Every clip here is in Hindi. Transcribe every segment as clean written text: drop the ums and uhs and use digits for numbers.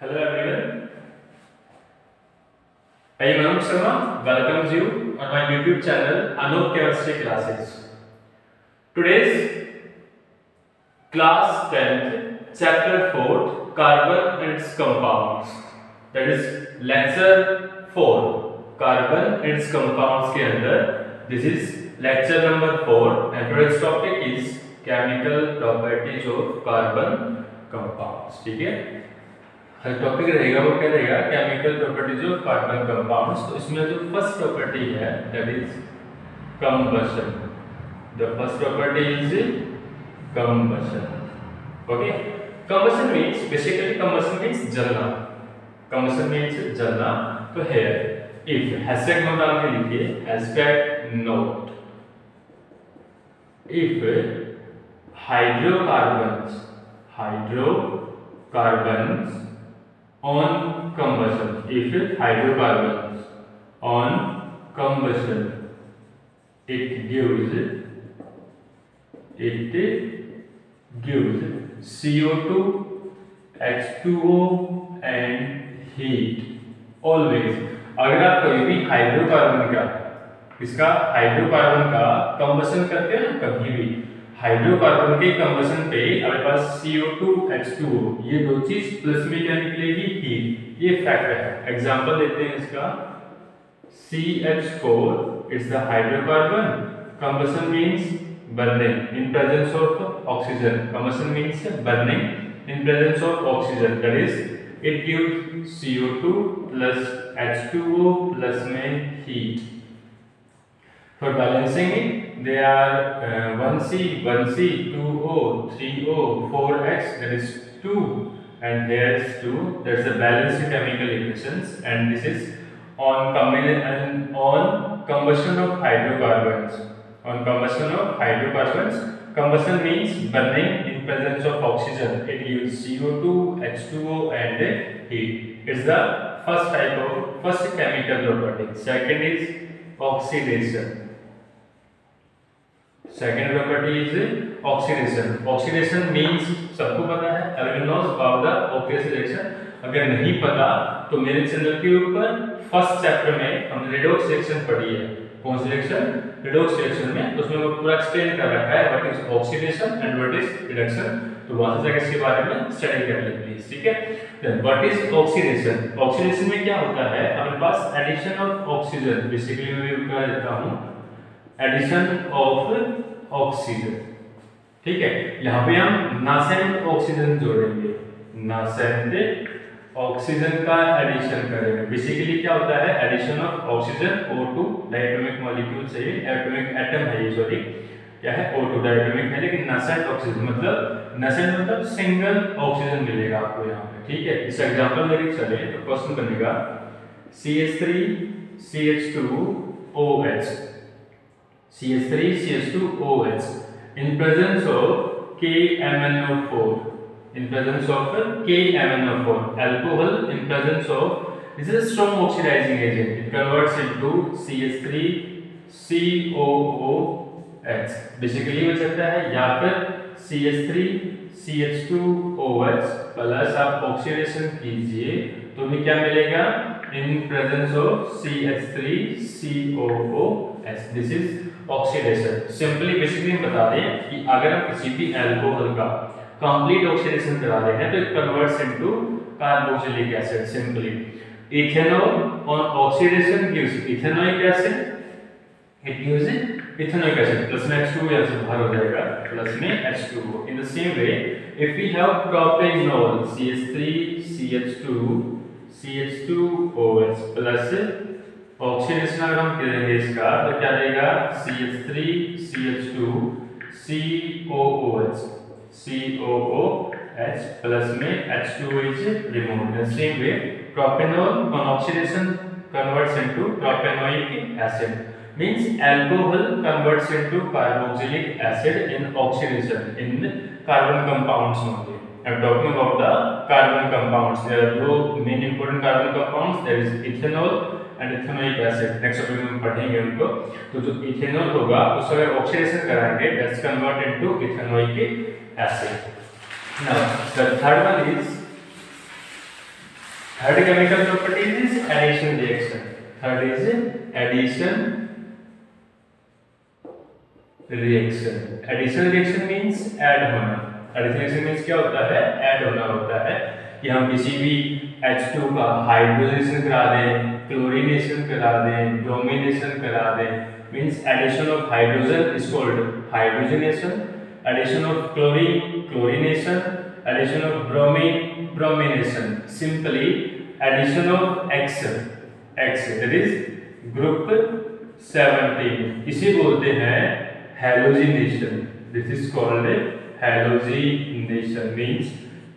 Hello everyone, I am Anup Sharma. Welcome you on my YouTube channel Anup Chemistry Classes. Today's class 10th, chapter 4, carbon and its compounds. That is lecture 4, carbon and its compounds के अंदर. This is lecture number 4 and today's topic is chemical properties of carbon compounds. ठीक है, हर टॉपिक रहेगा वो क्या रहेगा, chemical properties of carbon compounds. तो इसमें जो फर्स्ट प्रॉपर्टी है that is combustion. The first property is combustion. Okay, combustion means basically combustion means जलना. कंबशन मींस जलना. तो हियर इफ हैशटैग नोट डाल के लिखिए, hashtag note. If hydrocarbons on combustion, if hydrocarbons on combustion it gives CO2, H2O and heat. always अगर आप कोई भी हाइड्रोकार्बन का कंबशन करते हैं ना, कभी भी हाइड्रोकार्बन के कंबशन पे हमारे पास CO2, H2O ये दो चीज प्लस में क्या निकलेगी, हीट. ये फैक्ट है. एग्जांपल देते हैं इसका. CH4 it's the hydrocarbon. Combustion means burning in presence of oxygen. Combustion means burning in presence of oxygen. That is it gives CO2 plus H2O plus में heat. For balancing it, they are 1C, 2O, 3O, 4H, that is 2, and here is 2. That's the balanced chemical equations, and this is on combustion of hydrocarbons. On combustion of hydrocarbons, combustion means burning in presence of oxygen. It gives CO2, H2O, and heat. It's the first chemical property. Second is oxidation. Second property is oxidation. Oxidation means सबको पता है, everyone knows about the oxidation. अगर नहीं पता तो मेरे चैनल के ऊपर फर्स्ट चैप्टर में हमने रेडॉक्स रिएक्शन पढ़ी है. कौन सी रिएक्शन? रेडॉक्स रिएक्शन में. तो उसमें वो पूरा एक्सप्लेन कर रखा है what is oxidation and what is reduction. तो वहां से जाकर इसके बारे में स्टडी कर ले प्लीज. ठीक है, then what is oxidation. Oxidation में क्या होता है, हमारे पास एडिशन ऑफ ऑक्सीजन. बेसिकली मैं क्या देता हूं, एडिशन ऑफ ऑक्सीजन. ठीक है, यहां पे हम नासेंट ऑक्सीजन जोड़ेंगे. नासेंट ऑक्सीजन का एडिशन करेंगे. बेसिकली क्या होता है, addition of oxygen O2 diatomic molecule से, एटॉमिक एटम है ये, सॉरी क्या है, O2 डायटोमिक है, लेकिन नासेंट ऑक्सीजन मतलब सिंगल ऑक्सीजन मिलेगा आपको यहाँ पे. ठीक है, इस एग्जांपल लेके चले तो क्वेश्चन बनेगा CH3 CH2 OH, CH3 CH2OH in presence of KMnO4. In presence of KMnO4, alcohol in presence of, this is a strong oxidizing agent. It converts into CH3 COOH. Basically हो सकता है या फिर CH3 CH2OH प्लस आप ऑक्सीडेशन कीजिए तो भी क्या मिलेगा, in presence of CH3 COOH. This is oxidation. Simply basically हम बता दें कि अगर हम किसी भी अल्कोहल का कंप्लीट ऑक्सीडेशन करा रहे हैं तो it converts into carboxylic acid. Simply ethanol on oxidation gives ethanoic acid. It gives ethanoic acid plus में H2O यहां से बाहर हो जाएगा, प्लस में H2O. In the same way if we have propanol CH3 CH2OH plus oxidation अगर हम करेंगे इसका तो क्या रहेगा, CH3 CH2 COOH प्लस में H2O is removed. The same way propanol on oxidation converts into propanoic acid. Means alcohol converts into carboxylic acid in oxidation in carbon compounds only. I'm talking about the carbon compounds. There are two main important carbon compounds. There is ethanol and ethanoic acid. Next topic में पढ़ेंगे उनको. तो जो इथेनॉल होगा उसको अगर ऑक्सीडेशन कराएंगे that's convert into ethanoic acid. Now the third one is Third chemical property is addition reaction. Third is addition reaction. Addition reaction means add होना. Addition reaction means क्या होता है? add होना होता है कि हम किसी भी H2 का हाइड्रोजनेशन करा दें, क्लोरीनेशन करा दें, ब्रोमीनेशन करा दें. Means addition of hydrogen is called hydrogenation. Addition of chlorine, chlorination. Addition of bromine, bromination. Simply addition of X that is group 17. इसे बोलते हैं halogenation. This is called halogenation. Means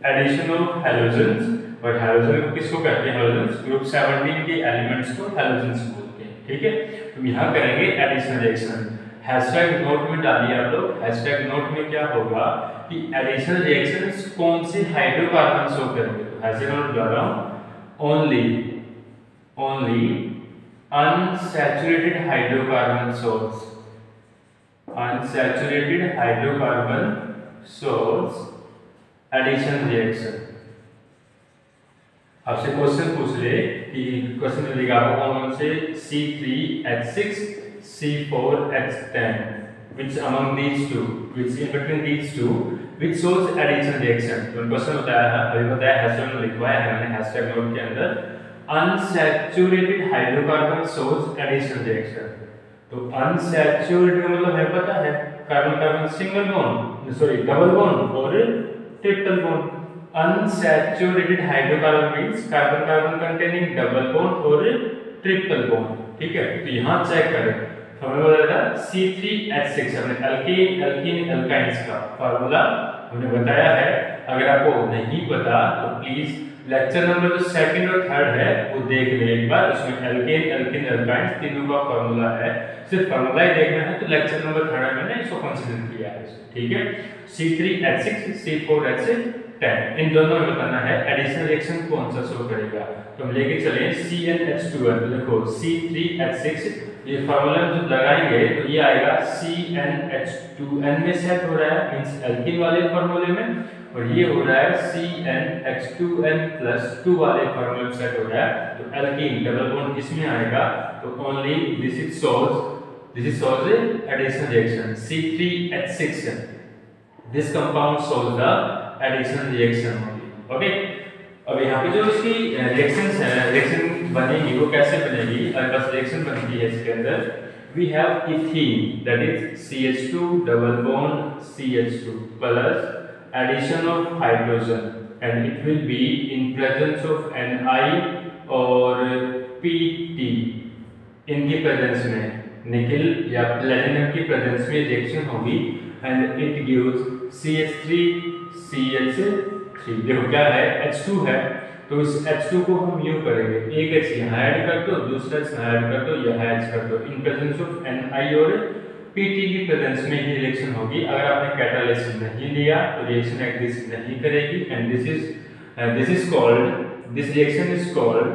addition of halogens. और halogen को किसको कहते हैं? halogens group 17 के एलिमेंट्स को halogens बोलते हैं. ठीक है, तो यहाँ करेंगे एडिशन रिएक्शन. हैशटैग नोट में डालिए आप लोग. हैशटैग नोट में क्या होगा कि एडिशन रिएक्शंस कौन से हाइड्रोकार्बन शो करेंगे. तो हैशटैग नोट डाल रहा हूँ. only unsaturated hydrocarbon source. Unsaturated hydrocarbon source addition reaction. आपसे क्वेश्चन पूछ ले कि क्वेश्चन में लिखा होगा कौन से C3H6 C4H10 which among these two, which in between these two, which shows addition reaction. तो क्वेश्चन बताया है, अभी बताया हैशटैग में लिखवाया है मैंने हैशटैग नोट के अंदर. unsaturated hydrocarbon shows addition reaction. तो unsaturated मतलब है पता है carbon carbon single bond, sorry double bond और triple bond. unsaturated hydrocarbon means carbon carbon containing double bond और ट्रिपल बॉन्ड. ठीक है, तो यहाँ चेक करें. हमें बताया था C3H6 हमने एल्केन एल्कीन एल्काइंस का फार्मूला हमने बताया है. अगर आपको नहीं पता तो प्लीज लेक्चर नंबर जो सेकंड और थर्ड है वो देख ले एक बार. उसमें एल्केन एल्कीन एल्काइंस तीनों का फार्मूला है. सिर्फ फार्मूला ही देखना है तो लेक्चर नंबर थर्ड में मैंने इसको कंसीडर किया है. ठीक है, C3H6 C4H10 इन दोनों में बताना है एडिशन रिएक्शन कौन सा शो करेगा. तो हम लेके चलें CnH2n. तो देखो C3H6 ये फार्मूला जो लगाएंगे तो ये आएगा CnH2n में सेट हो रहा है मींस एल्कीन वाले फार्मूले में, और ये हो रहा है CnH2n+2 वाले फार्मूले में सेट हो रहा है. तो एल्कीन डबल बॉन्ड इसमें आएगा. तो only this is shows addition reaction C3H6. This compound shows the addition reaction only. Okay, अब यहाँ पे जो इसकी रिएक्शंस है, रिएक्शन बनेगी वो कैसे बनेगी. और बस रिएक्शन बनती है इसके अंदर. We have ethene that is CH2 double bond CH2 plus addition of hydrogen and it will be in presence of Ni और Pt. इनकी प्रेजेंस में निकल या प्लेटिनम की प्रेजेंस में रिएक्शन होगी एंड इट गिव्स CH3CH3. देखो क्या है, H2 है तो इस H2 को हम यूं करेंगे, एक H यहाँ ऐड कर दो, दूसरा H यहाँ ऐड कर दो, यहाँ ऐड कर दो. इन प्रेजेंस ऑफ Ni और Pt की प्रेजेंस में ही रिएक्शन होगी. अगर आपने कैटालिसिस नहीं लिया तो रिएक्शन एग्जिस्ट नहीं करेगी. And this is called, this reaction is called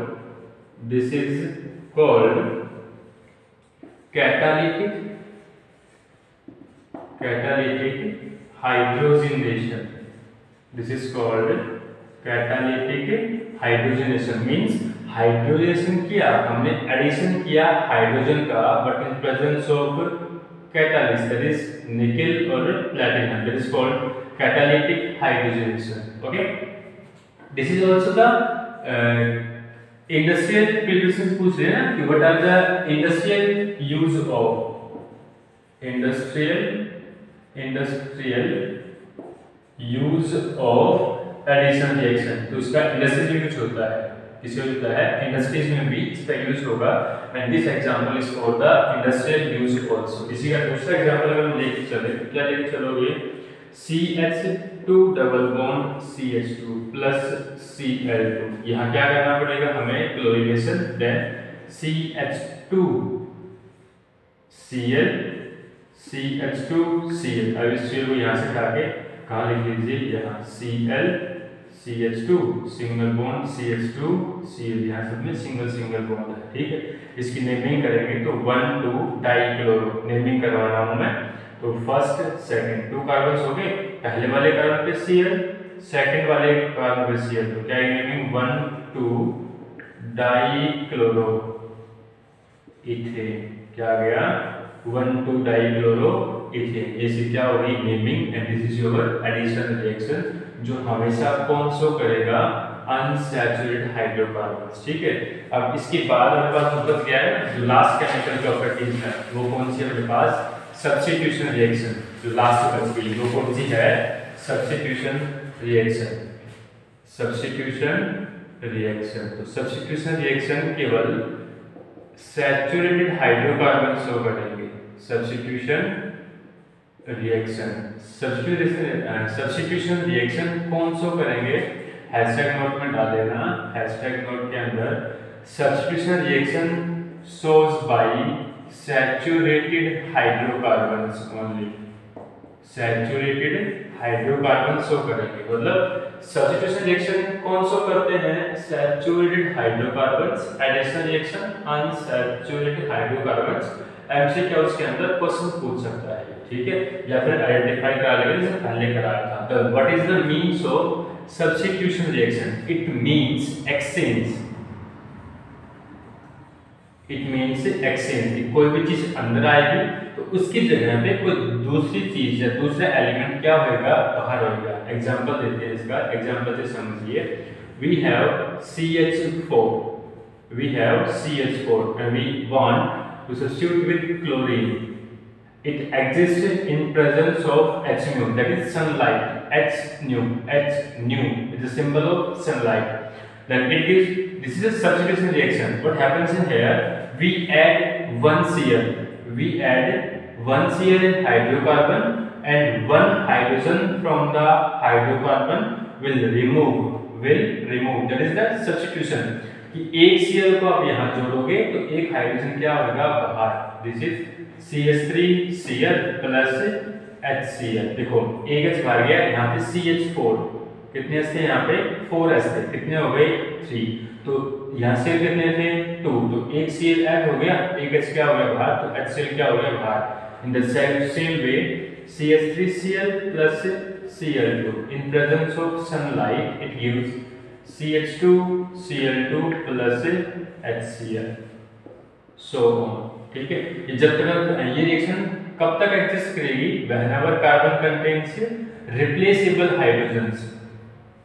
catalytic hydrogenation. This is called catalytic hydrogenation. Means hydrogenation किया हमने, एडिशन किया हाइड्रोजन का, but in presence of catalyst that is nickel और platinum. That is called catalytic hydrogenation. Okay, this is also the industrial preparation. पूछ रहे हैं ना कि what are the industrial use of addition reaction. तो इसका इंडस्ट्रियल यूज होता है, किसमें होता है, इंडस्ट्रीज में भी इसका यूज होगा. And this example is for the industrial use also. इसी का दूसरा एग्जांपल अगर हम लेके चले तो क्या लेके चलोगे, CH2 double bond CH2 plus Cl2. यहाँ क्या करना पड़ेगा हमें, chlorination. Then CH2 Cl CH2 Cl. अब इस Cl को यहाँ से हटा के कहाँ लिख लीजिए, यहाँ Cl CH2 single bond CH2 Cl. यहाँ सब में सिंगल बॉन्ड है. ठीक है, इसकी नेमिंग करेंगे तो 1,2 डाइक्लोरो नेमिंग करवा रहा हूँ मैं. तो फर्स्ट सेकंड 2 कार्बन हो गए, पहले वाले कार्बन पे Cl, सेकंड वाले कार्बन पे Cl. तो क्या नेमिंग 1,2 2 डाइक्लोरो इथेन। क्या आ गया? 1,2 डाइक्लोरो इथेन। ये क्या होगी? Naming. And this is your addition reaction जो हमेशा कौन शो करेगा? Unsaturated hydrocarbons. ठीक है। अब इसके बाद हमारे पास जो बच गया है, जो लास्ट केमिकल प्रॉपर्टीज है वो कौन सी है हमारे पास? Substitution reaction. जो लास्ट बच गई वो कौन सी है? Substitution reaction. Substitution reaction. तो सब्स्टिट्यूशन रिएक्शन केवल सैचुरेटेड हाइड्रोकार्बन शो करेंगे। Substitution reaction. सब्स्टिट्यूशन रिएक्शन कौन शो करेंगे? हैशटैग नोट में डाल देना। हैशटैग नोट के अंदर substitution reaction shows by saturated hydrocarbons only. Saturated hydrocarbon show करेंगे। मतलब सब्स्टिट्यूशन रिएक्शन कौन शो करते हैं? Saturated hydrocarbons. Addition reaction unsaturated hydrocarbons. MCQs के अंदर क्वेश्चन पूछ सकता है, ठीक है, या फिर आइडेंटिफाई करा लेंगे जैसे पहले कराया था। तो what is the means of substitution reaction? It means exchange. It means exchange. कोई भी चीज अंदर आएगी तो उसकी जगह पे कोई दूसरी चीज या दूसरा एलिमेंट क्या होगा? बाहर होगा। एग्जांपल देते हैं इसका। एग्जांपल से समझिए। We have CH4। We have CH4 and we want to substitute with chlorine. It exists in presence of H nu, that is sunlight. H nu is the symbol of sunlight. Then it gives, this is a substitution reaction. What happens in here? We add one Cl. We add one Cl in hydrocarbon and one hydrogen from the hydrocarbon will remove. That is the substitution. कि एक Cl को आप यहाँ जोड़ोगे तो एक हाइड्रोजन क्या होगा? बाहर। This is CH3Cl plus HCl। देखो एक H बाहर गया, यहाँ पे CH4 कितने H थे? यहाँ पे 4 H थे। कितने हो गए? 3। तो यहाँ से कितने थे? 2। तो एक Cl ऐड हो गया, एक H क्या हो गया? बाहर। तो HCl क्या हो गया? बाहर। इन the same way CH3Cl plus Cl2 in presence of sunlight it gives CH2 Cl2 plus HCl so on। ठीक है। ये जब तक ये रिएक्शन कब तक एग्जिस्ट करेगी? whenever carbon contains replaceable hydrogens।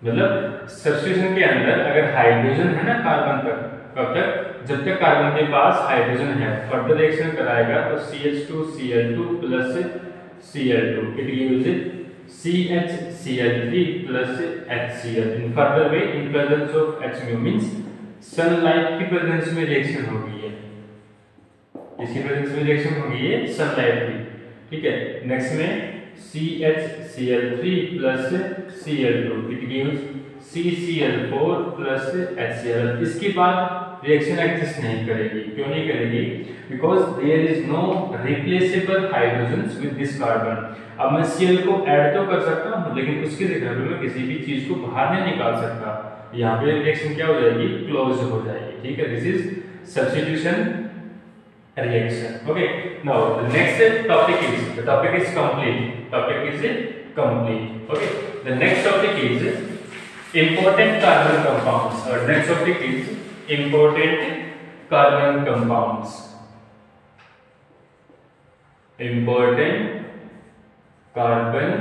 मतलब सब्स्टिट्यूशन के अंदर अगर हाइड्रोजन है ना कार्बन पर, कब तक? जब तक कार्बन के पास हाइड्रोजन है। फर्दर रिएक्शन कराएगा तो CH2 Cl2 plus Cl2 it gives CHCl3 plus HCl in further way in presence of H mu means sunlight की प्रेजेंस में रिएक्शन होगी है। इसकी प्रेजेंस में रिएक्शन होगी है सनलाइट की। ठीक है। नेक्स्ट में CHCl3 plus Cl2 it gives CCl4 plus HCl। इसके बाद रिएक्शन एग्जिस्ट नहीं करेगी। क्यों नहीं करेगी? Because there is no replaceable hydrogens with this carbon. अब मैं Cl को ऐड तो कर सकता हूँ लेकिन उसकी जगह पे मैं किसी भी चीज को बाहर नहीं निकाल सकता। यहाँ पे रिएक्शन क्या हो जाएगी? क्लोज हो जाएगी। ठीक है। This is substitution reaction। Okay, now the next topic is, the topic is complete। Okay, the next topic is important carbon compounds। Our next topic is important carbon compounds। important carbon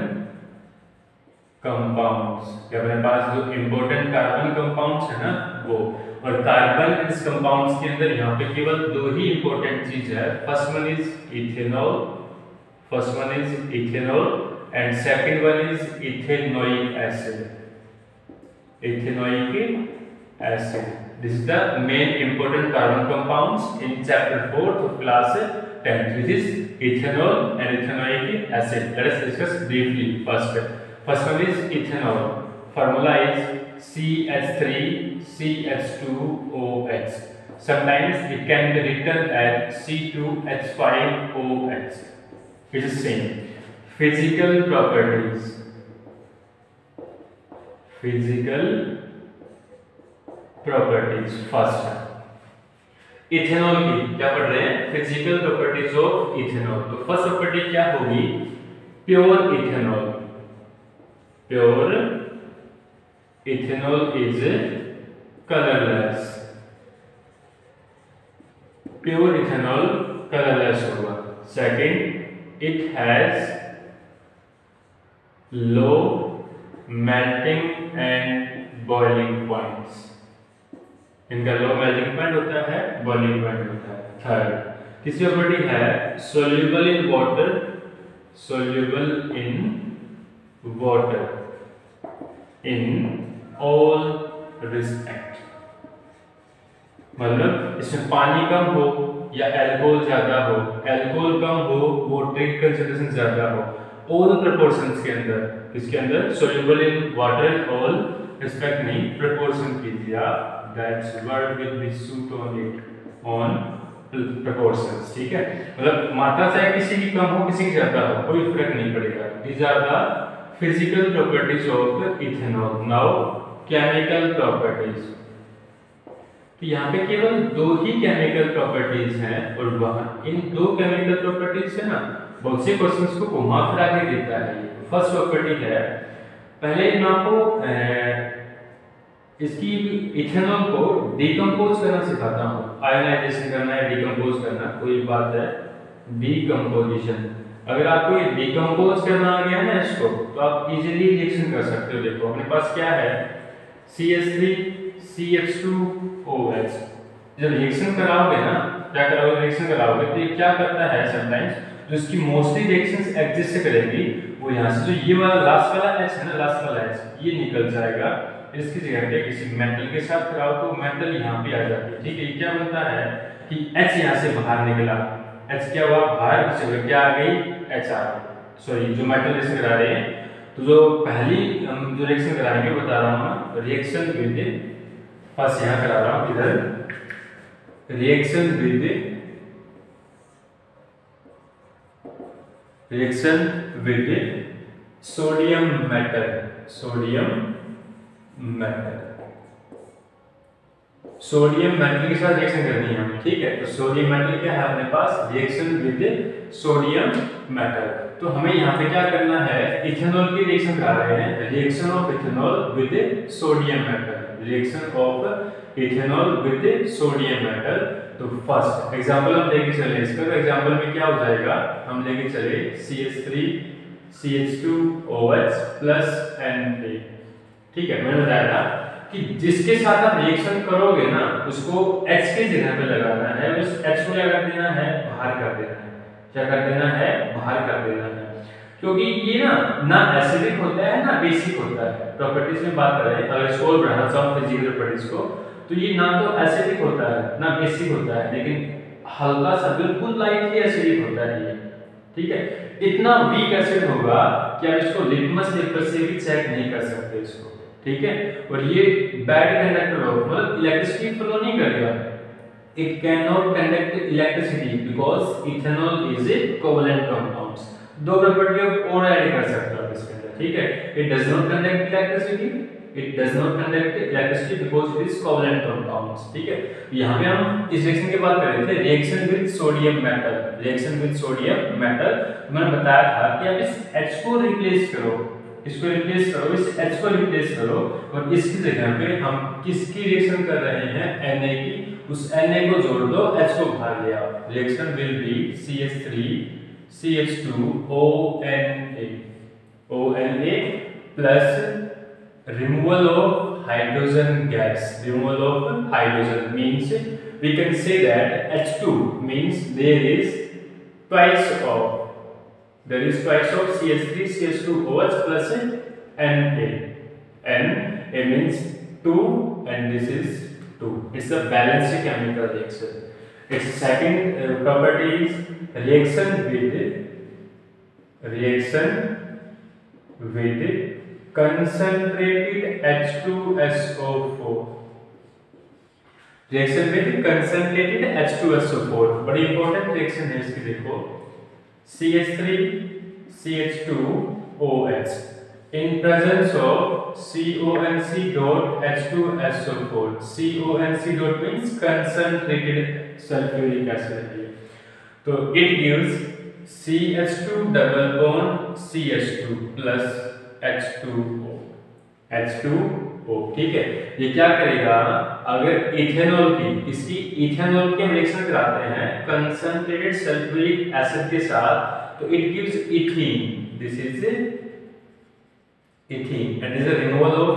compounds। अपने पास जो important carbon compounds है ना वो, और कार्बन इस कंपाउंड्स के अंदर यहाँ पे केवल दो ही इंपॉर्टेंट चीज है। First one is ethanol and second one is ethanoic acid. This is the main important carbon compounds in chapter 4 of class 10 which is ethanol and ethanoic acid। Let us discuss briefly first one is ethanol। formula is CH3CH2OH। sometimes it can be written as C2H5OH। it is same। physical properties first ethanol की क्या पढ़ रहे हैं? Physical properties of ethanol. तो फर्स्ट प्रॉपर्टी क्या होगी? Pure ethanol is colourless, pure ethanol colourless होगा। Second, it has low melting and boiling points, इनका लो मेल्टिंग पॉइंट होता है, बॉइलिंग पॉइंट होता है। थर्ड, तीसरी प्रॉपर्टी है soluble in water, soluble in water in all respect, मतलब इसमें पानी कम हो या अल्कोहल ज्यादा हो, अल्कोहल कम हो, वाटर की कंसंट्रेशन ज्यादा हो, ऑल प्रोपोर्शंस के अंदर, इसके अंदर soluble in water all respect नहीं, प्रोपोर्शन कीजिए आप, that's word will be suit on it on proportions, ठीक है। मतलब मात्रा चाहे किसी की कम हो किसी की ज्यादा हो, कोई फर्क नहीं पड़ेगा। These are the physical properties of ethanol. Now chemical properties, तो यहाँ पे केवल दो ही केमिकल प्रॉपर्टीज हैं और वहां इन दो केमिकल प्रॉपर्टीज से ना बहुत से क्वेश्चंस को घुमा फिरा के देता है। फर्स्ट प्रॉपर्टी है, पहले मैं आपको इसकी इथेनॉल को डिकम्पोज करना सिखाता हूँ। आयोनाइजेशन करना है, डिकम्पोज करना, कोई बात है, डिकम्पोजिशन। अगर आपको ये डिकम्पोज करना आ गया ना इसको, तो आप इजीली रिएक्शन कर सकते हो। देखो अपने पास क्या है, CH3CH2OH। जब रिएक्शन कराओगे ना, क्या कराओगे, रिएक्शन कराओगे तो ये क्या करता है, समटाइम्स जो इसकी मोस्टली रिएक्शंस एग्जिस्ट करेंगी वो यहाँ से जो ये वाला लास्ट वाला H है ना, लास्ट वाला H ये निकल जाएगा। इसकी जगह पे किसी मेटल के साथ कराओ तो मेटल यहाँ पे आ जाती है, ठीक है। ये क्या बनता है कि H यहाँ से बाहर निकला, H क्या हुआ बाहर, इस जगह क्या आ गई, H आ गई। सॉरी, जो मेटल रिएक्शन करा रहे हैं, तो जो पहली हम जो रिएक्शन कराएंगे बता रहा हूँ मैं, रिएक्शन विद, फर्स्ट यहाँ करा रहा हूँ इधर, reaction with sodium metal, sodium metal, sodium metal के साथ रिएक्शन करनी है हमें, ठीक है। तो सोडियम मेटल क्या है अपने पास, रिएक्शन विद सोडियम मेटल। तो हमें यहाँ पे क्या करना है, इथेनॉल की रिएक्शन करा रहे हैं, reaction of ethanol with sodium metal, reaction of ethanol with sodium metal. तो फर्स्ट एग्जांपल हम लेके चले इसका, तो एग्जांपल में क्या हो जाएगा, हम लेके चले CH3CH2OH प्लस Na, ठीक है। मैंने बताया था कि जिसके साथ आप रिएक्शन करोगे ना उसको H के जगह पे लगाना है, उस H को क्या कर देना है, बाहर कर देना है, क्या कर देना है, बाहर कर देना है। क्योंकि ये ना एसिडिक होता है ना बेसिक होता है। प्रॉपर्टीज में बात करें, अगर इसको और बढ़ाना चाहो फिजिकल प्रॉपर्टीज को, तो ये ना तो एसिडिक होता है ना बेसिक होता है, लेकिन हल्का सा बिल्कुल लाइटली एसिडिक होता है ये, ठीक है। इतना वीक एसिड होगा कि आप इसको लिटमस पेपर से भी चेक नहीं कर सकते इसको, ठीक है। और ये बैड कंडक्टर ऑफ, मतलब इलेक्ट्रिसिटी फ्लो नहीं करेगा, it can not conduct electricity because ethanol is a covalent compounds. दो प्रॉपर्टी और ऐड कर सकते हो आप इसके अंदर, ठीक है। It does not conduct electricity, it does not conduct electricity because it is covalent compounds, ठीक है। यहाँ पे हम इस रिएक्शन की बात कर रहे थे, reaction with sodium metal, reaction with sodium metal. मैंने बताया था कि आप इस H को रिप्लेस करो, इसको रिप्लेस करो, इस H को रिप्लेस करो, और इसकी जगह पे हम किसकी रिएक्शन कर रहे हैं, Na की। उस Na को जोड़ दो, H को बाहर ले आओ, reaction will be CH3CH2ONA plus removal of hydrogen gas, removal of hydrogen means we can say that H2 means there is twice of CH3 CH2OH plus Na. Na means 2 and this is 2. It's a balanced chemical reaction. Its second property is reaction with concentrated H2SO4, reaction with concentrated H2SO4, बड़ी इंपॉर्टेंट रिएक्शन है इसकी। देखो CH3CH2OH in presence of CONC dot H2SO4, CONC dot means concentrated sulfuric acid, तो it gives CH2 double bond CH2 plus H2O, ठीक है। ये क्या करेगा, अगर इथेनॉल की किसी इथेनॉल के रिएक्शन कराते हैं कंसंट्रेटेड सल्फ्यूरिक एसिड के साथ तो it gives ethene, this is ethene and is a removal of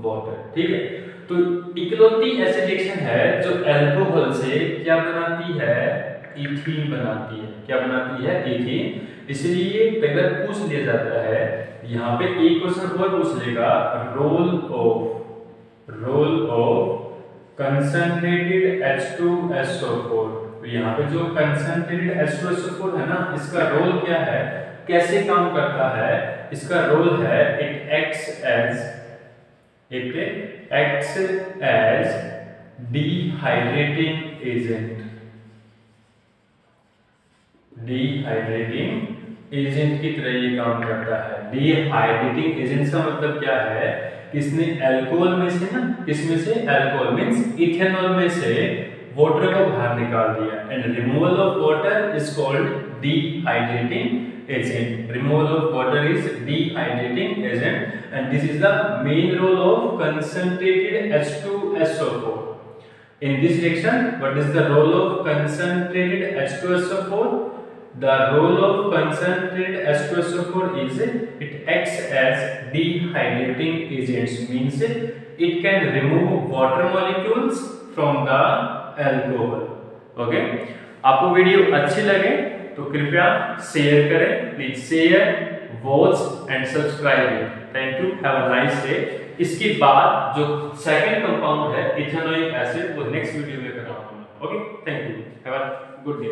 water. ठीक है, तो इकलौती ऐसी रिएक्शन है जो अल्कोहल से क्या बनाती है, इथीन बनाती है। क्या बनाती है, इथीन। इसलिए कई बार पूछ लिया जाता है, यहाँ पे एक क्वेश्चन और पूछ लेगा, रोल ऑफ कंसंट्रेटेड H2SO4। तो यहाँ पे जो कंसंट्रेटेड H2SO4 है ना, इसका रोल क्या है, कैसे काम करता है, इसका रोल है it acts as dehydrating agent. Dehydrating agent की तरह ये काम करता है। डिहाइड्रेटिंग एजेंट का मतलब क्या है, इसने अल्कोहल में से ना, किसमें से, अल्कोहल मींस इथेनॉल में से वाटर को बाहर निकाल दिया and removal of water is called dehydrating agent. Removal of water is dehydrating agent and this is the main role of concentrated H2SO4. In this reaction, what is the role of concentrated H2SO4? The role of concentrated H2SO4 is it acts as dehydrating agents, means it can remove water molecules from the alcohol. Okay? आपको वीडियो अच्छी लगे तो कृपया शेयर करें, please share, watch and subscribe. Thank you, have a nice day. इसके बाद जो सेकंड कंपाउंड है इथेनोइक एसिड, वो नेक्स्ट वीडियो में कराऊंगा। Okay, thank you, have a good day.